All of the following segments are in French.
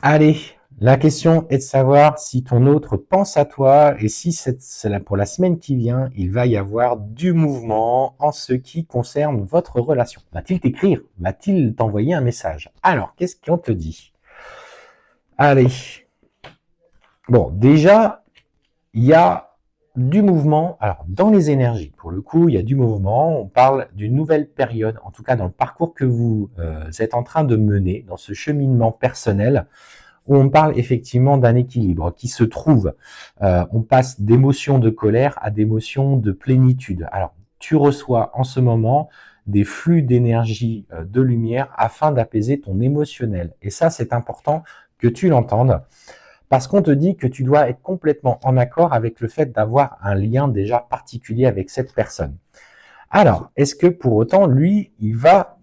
Allez, la question est de savoir si ton autre pense à toi et si c'est là pour la semaine qui vient, il va y avoir du mouvement en ce qui concerne votre relation. Va-t-il t'écrire? Va-t-il t'envoyer un message? Alors, qu'est-ce qu'on te dit? Allez. Bon, déjà, il y a du mouvement. Alors, dans les énergies, pour le coup, il y a du mouvement. On parle d'une nouvelle période, en tout cas dans le parcours que vous êtes en train de mener, dans ce cheminement personnel, où on parle effectivement d'un équilibre qui se trouve. On passe d'émotions de colère à d'émotions de plénitude. Alors, tu reçois en ce moment des flux d'énergie, de lumière, afin d'apaiser ton émotionnel. Et ça, c'est important que tu l'entendes, parce qu'on te dit que tu dois être complètement en accord avec le fait d'avoir un lien déjà particulier avec cette personne. Alors, est-ce que pour autant, lui, il va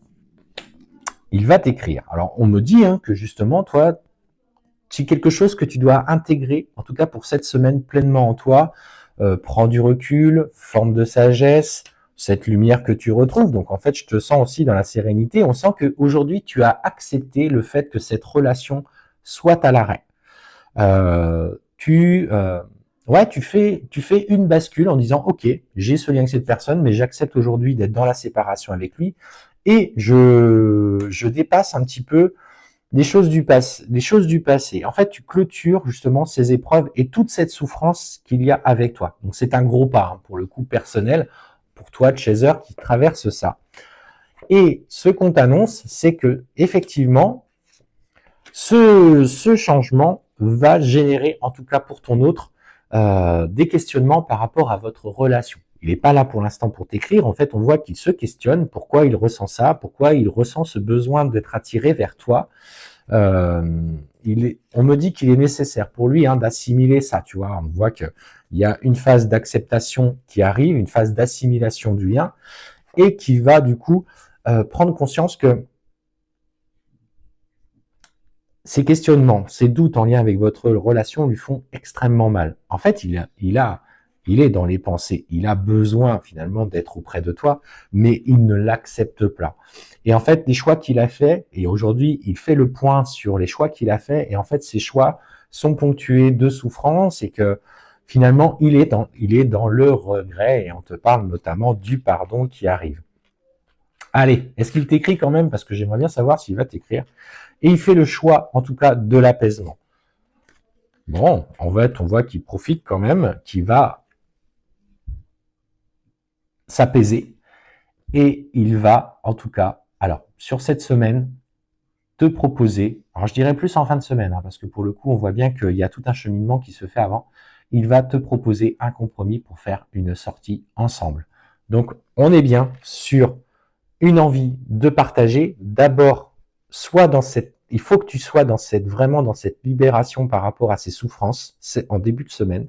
t'écrire? Alors, on me dit que justement, toi, c'est quelque chose que tu dois intégrer, en tout cas pour cette semaine, pleinement en toi. Prends du recul, forme de sagesse, cette lumière que tu retrouves. Donc en fait, je te sens aussi dans la sérénité. On sent qu'aujourd'hui, tu as accepté le fait que cette relation soit à l'arrêt. Tu fais une bascule en disant, ok, j'ai ce lien avec cette personne, mais j'accepte aujourd'hui d'être dans la séparation avec lui et je dépasse un petit peu des choses du passé. En fait, tu clôtures justement ces épreuves et toute cette souffrance qu'il y a avec toi. Donc, c'est un gros pas pour le coup personnel pour toi, Chaser, qui traverse ça. Et ce qu'on t'annonce, c'est que effectivement, ce changement va générer, en tout cas pour ton autre, des questionnements par rapport à votre relation. Il n'est pas là pour l'instant pour t'écrire. En fait, on voit qu'il se questionne pourquoi il ressent ça, pourquoi il ressent ce besoin d'être attiré vers toi. On me dit qu'il est nécessaire pour lui d'assimiler ça, tu vois. On voit qu'il y a une phase d'acceptation qui arrive, une phase d'assimilation du lien, et qui va du coup prendre conscience que ces questionnements, ces doutes en lien avec votre relation lui font extrêmement mal. En fait, il est dans les pensées. Il a besoin finalement d'être auprès de toi, mais il ne l'accepte pas. Et en fait, les choix qu'il a fait, et aujourd'hui, il fait le point sur les choix qu'il a fait, et en fait, ces choix sont ponctués de souffrance et que finalement, il est dans le regret, et on te parle notamment du pardon qui arrive. Allez, est-ce qu'il t'écrit quand même? Parce que j'aimerais bien savoir s'il va t'écrire. Et il fait le choix, en tout cas, de l'apaisement. Bon, en fait, on voit qu'il profite quand même, qu'il va s'apaiser. Et il va, en tout cas, alors, sur cette semaine, te proposer, alors je dirais plus en fin de semaine, parce que pour le coup, on voit bien qu'il y a tout un cheminement qui se fait avant. Il va te proposer un compromis pour faire une sortie ensemble. Donc, on est bien sur une envie de partager. D'abord, il faut que tu sois vraiment dans cette libération par rapport à ces souffrances, c'est en début de semaine.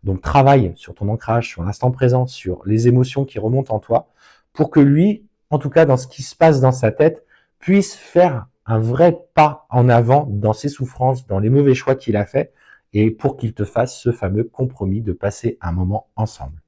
Donc, travaille sur ton ancrage, sur l'instant présent, sur les émotions qui remontent en toi, pour que lui, en tout cas dans ce qui se passe dans sa tête, puisse faire un vrai pas en avant dans ses souffrances, dans les mauvais choix qu'il a faits, et pour qu'il te fasse ce fameux compromis de passer un moment ensemble.